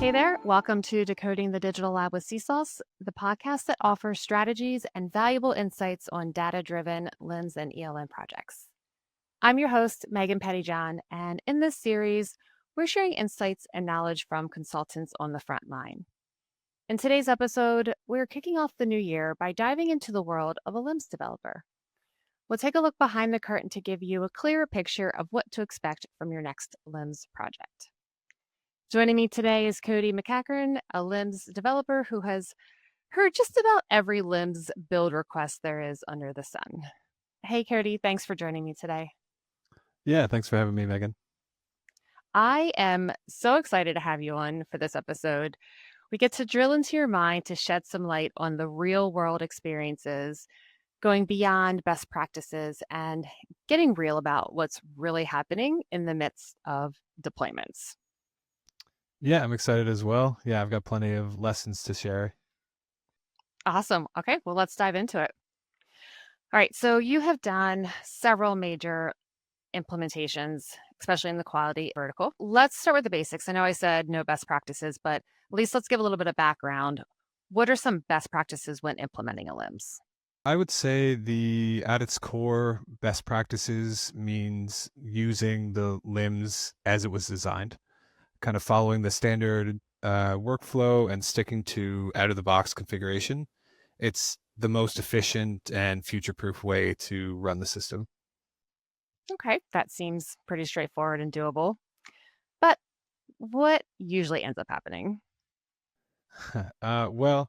Hey there, welcome to Decoding the Digital Lab with CSols, the podcast that offers strategies and valuable insights on data driven LIMS and ELN projects. I'm your host, Megan Pettyjohn, and in this series, we're sharing insights and knowledge from consultants on the front line. In today's episode, we're kicking off the new year by diving into the world of a LIMS developer. We'll take a look behind the curtain to give you a clearer picture of what to expect from your next LIMS project. Joining me today is Cody McCachran, a LIMS developer who has heard just about every LIMS build request there is under the sun. Hey, Cody, thanks for joining me today. Yeah, thanks for having me, Megan. I am so excited to have you on for this episode. We get to drill into your mind to shed some light on the real world experiences, going beyond best practices and getting real about what's really happening in the midst of deployments. Yeah, I'm excited as well. Yeah, I've got plenty of lessons to share. Awesome. Okay, well, let's dive into it. All right, so you have done several major implementations, especially in the quality vertical. Let's start with the basics. I know I said no best practices, but at least let's give a little bit of background. What are some best practices when implementing a LIMS? I would say at its core, best practices means using the LIMS as it was designed, kind of following the standard workflow and sticking to out-of-the-box configuration. It's the most efficient and future-proof way to run the system. Okay, that seems pretty straightforward and doable. But what usually ends up happening? Well,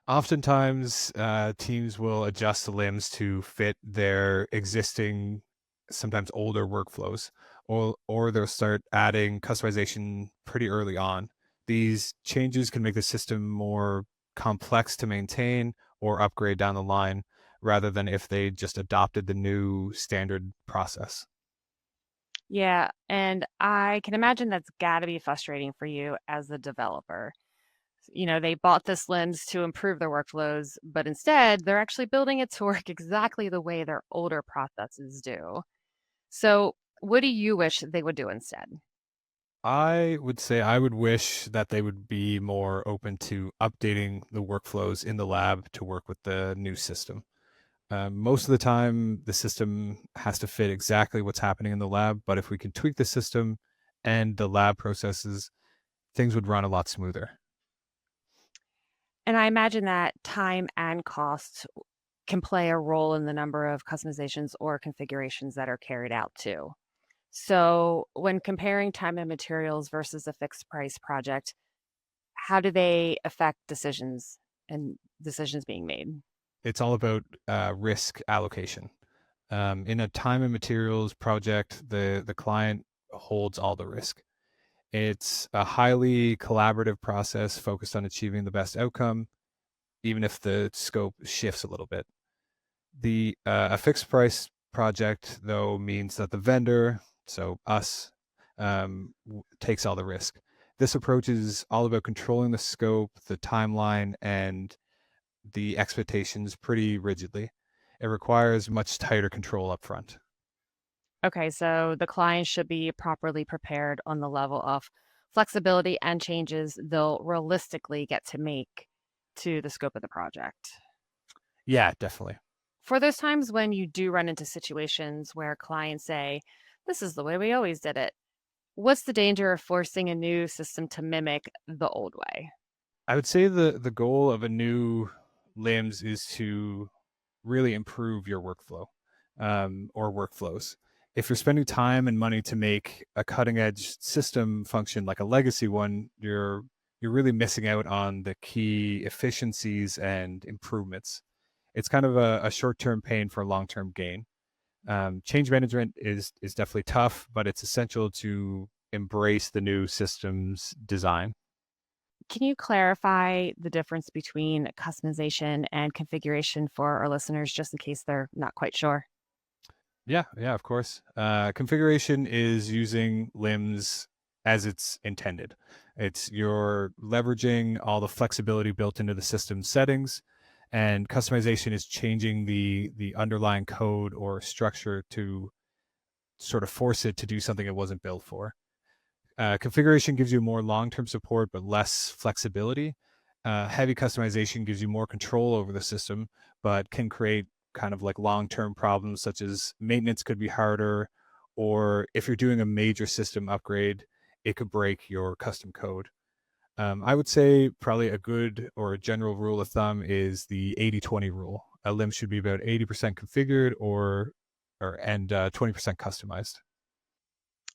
oftentimes, teams will adjust the limbs to fit their existing, sometimes older workflows, or they'll start adding customization pretty early on. These changes can make the system more complex to maintain or upgrade down the line, rather than if they just adopted the new standard process. Yeah, and I can imagine that's got to be frustrating for you as a developer. They bought this lens to improve their workflows, but instead they're actually building it to work exactly the way their older processes do. So, what do you wish they would do instead? I would say I would wish that they would be more open to updating the workflows in the lab to work with the new system. Most of the time, the system has to fit exactly what's happening in the lab, but if we can tweak the system and the lab processes, things would run a lot smoother. And I imagine that time and cost can play a role in the number of customizations or configurations that are carried out too. So, when comparing time and materials versus a fixed price project, how do they affect decisions and decisions being made? It's all about risk allocation. In a time and materials project, the client holds all the risk. It's a highly collaborative process focused on achieving the best outcome, even if the scope shifts a little bit. A fixed price project, though, means that the vendor, so us, takes all the risk. This approach is all about controlling the scope, the timeline, and the expectations pretty rigidly. It requires much tighter control up front. Okay, so the client should be properly prepared on the level of flexibility and changes they'll realistically get to make to the scope of the project. Yeah, definitely. For those times when you do run into situations where clients say, this is the way we always did it, what's the danger of forcing a new system to mimic the old way? I would say the goal of a new LIMS is to really improve your workflow or workflows. If you're spending time and money to make a cutting edge system function like a legacy one, you're really missing out on the key efficiencies and improvements. It's kind of a short term pain for a long term gain. Change management is definitely tough, but it's essential to embrace the new system's design. Can you clarify the difference between customization and configuration for our listeners, just in case they're not quite sure? Yeah, of course. Configuration is using limbs as it's intended. It's you're leveraging all the flexibility built into the system settings, and customization is changing the underlying code or structure to sort of force it to do something it wasn't built for. Configuration gives you more long-term support but less flexibility. Heavy customization gives you more control over the system, but can create kind of like long-term problems such as maintenance could be harder, or if you're doing a major system upgrade, it could break your custom code. I would say probably a good or a general rule of thumb is the 80-20 rule. A LIMS should be about 80% configured and 20% customized.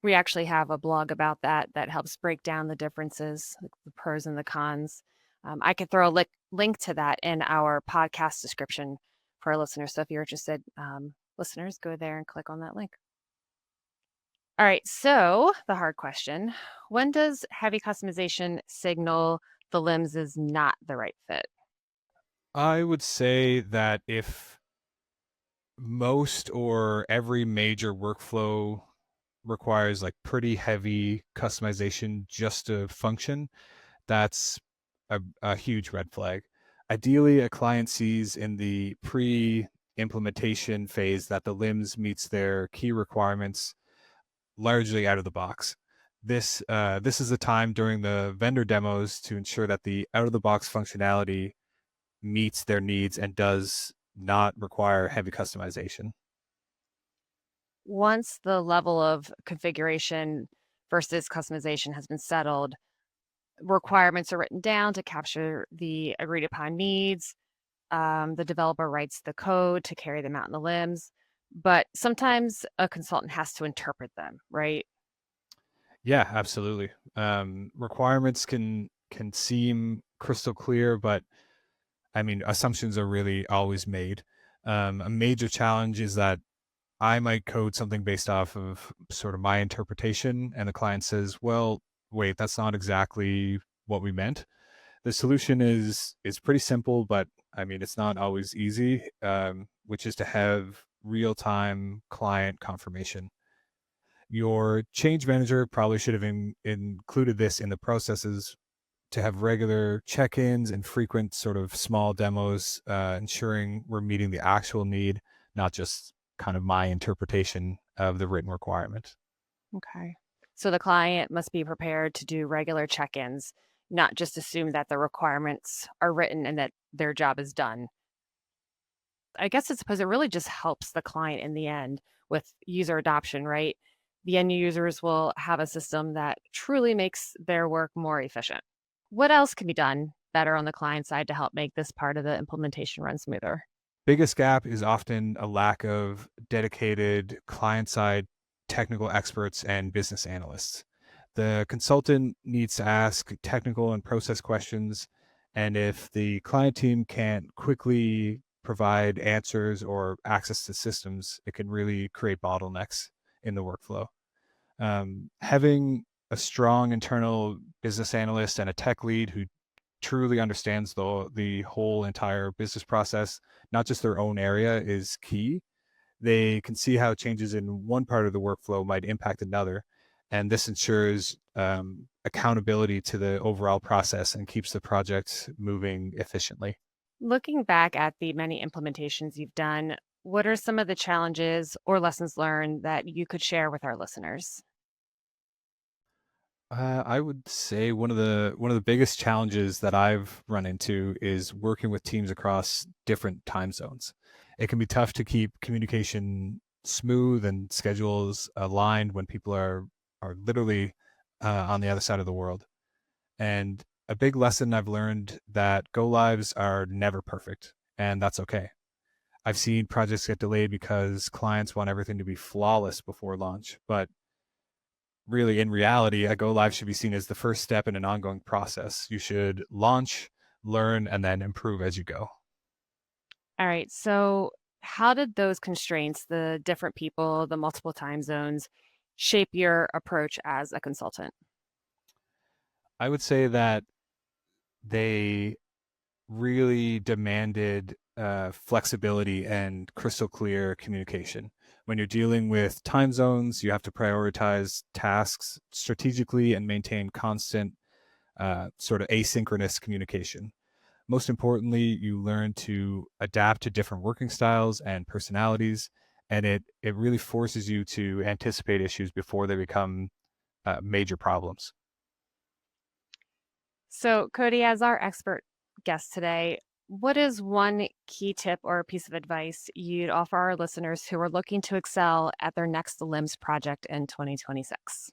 We actually have a blog about that that helps break down the differences, like the pros and the cons. I could throw a link to that in our podcast description for our listeners. So if you're interested, listeners, go there and click on that link. All right, so the hard question, when does heavy customization signal the LIMS is not the right fit? I would say that if most or every major workflow requires like pretty heavy customization just to function, that's a huge red flag. Ideally, a client sees in the pre-implementation phase that the LIMS meets their key requirements largely out of the box. This is the time during the vendor demos to ensure that the out of the box functionality meets their needs and does not require heavy customization. Once the level of configuration versus customization has been settled, requirements are written down to capture the agreed upon needs. The developer writes the code to carry them out in the LIMS, but sometimes a consultant has to interpret them, right? Yeah, absolutely. Requirements can seem crystal clear, but I mean, assumptions are really always made. A major challenge is that I might code something based off of sort of my interpretation, and the client says, "Well, wait, that's not exactly what we meant." The solution is pretty simple, but I mean, it's not always easy, which is to have real time client confirmation. Your change manager probably should have included this in the processes to have regular check-ins and frequent sort of small demos, ensuring we're meeting the actual need, not just kind of my interpretation of the written requirement. Okay. So the client must be prepared to do regular check ins, not just assume that the requirements are written and that their job is done. I guess I suppose it really just helps the client in the end with user adoption, right? The end users will have a system that truly makes their work more efficient. What else can be done better on the client side to help make this part of the implementation run smoother? Biggest gap is often a lack of dedicated client side technical experts and business analysts. The consultant needs to ask technical and process questions, and if the client team can't quickly provide answers or access to systems, it can really create bottlenecks in the workflow. Having a strong internal business analyst and a tech lead who truly understands the whole entire business process, not just their own area, is key. They can see how changes in one part of the workflow might impact another, and this ensures accountability to the overall process and keeps the project moving efficiently. Looking back at the many implementations you've done, what are some of the challenges or lessons learned that you could share with our listeners? I would say one of the biggest challenges that I've run into is working with teams across different time zones. It can be tough to keep communication smooth and schedules aligned when people are literally on the other side of the world. And a big lesson I've learned that go lives are never perfect, and that's okay. I've seen projects get delayed because clients want everything to be flawless before launch, but really in reality, a go live should be seen as the first step in an ongoing process. You should launch, learn, and then improve as you go. All right. So, how did those constraints, the different people, the multiple time zones, shape your approach as a consultant? I would say that they really demanded flexibility and crystal clear communication. When you're dealing with time zones, you have to prioritize tasks strategically and maintain constant sort of asynchronous communication. Most importantly, you learn to adapt to different working styles and personalities, and it really forces you to anticipate issues before they become major problems. So, Cody, as our expert guest today, what is one key tip or piece of advice you'd offer our listeners who are looking to excel at their next LIMS project in 2026?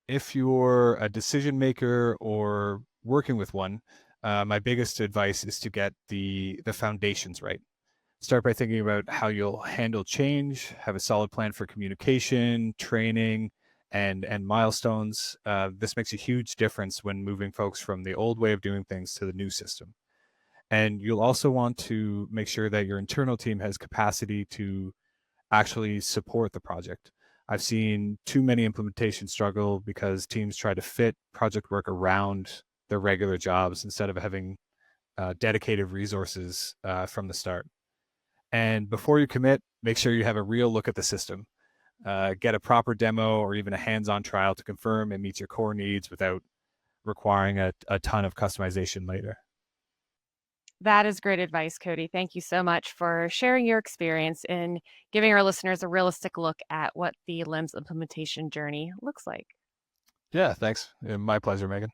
If you're a decision maker or working with one, my biggest advice is to get the foundations right. Start by thinking about how you'll handle change, have a solid plan for communication, training, and milestones. This makes a huge difference when moving folks from the old way of doing things to the new system. And you'll also want to make sure that your internal team has capacity to actually support the project. I've seen too many implementations struggle because teams try to fit project work around their regular jobs instead of having dedicated resources from the start. And before you commit, make sure you have a real look at the system. Get a proper demo or even a hands-on trial to confirm it meets your core needs without requiring a ton of customization later. That is great advice, Cody. Thank you so much for sharing your experience and giving our listeners a realistic look at what the LIMS implementation journey looks like. Yeah, thanks. My pleasure, Megan.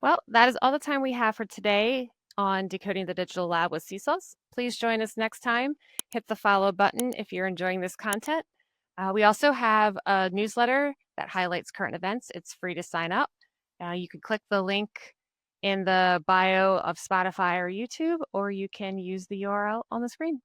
Well, that is all the time we have for today on Decoding the Digital Lab with CSols. Please join us next time. Hit the follow button if you're enjoying this content. We also have a newsletter that highlights current events. It's free to sign up. You can click the link in the bio of Spotify or YouTube, or you can use the URL on the screen.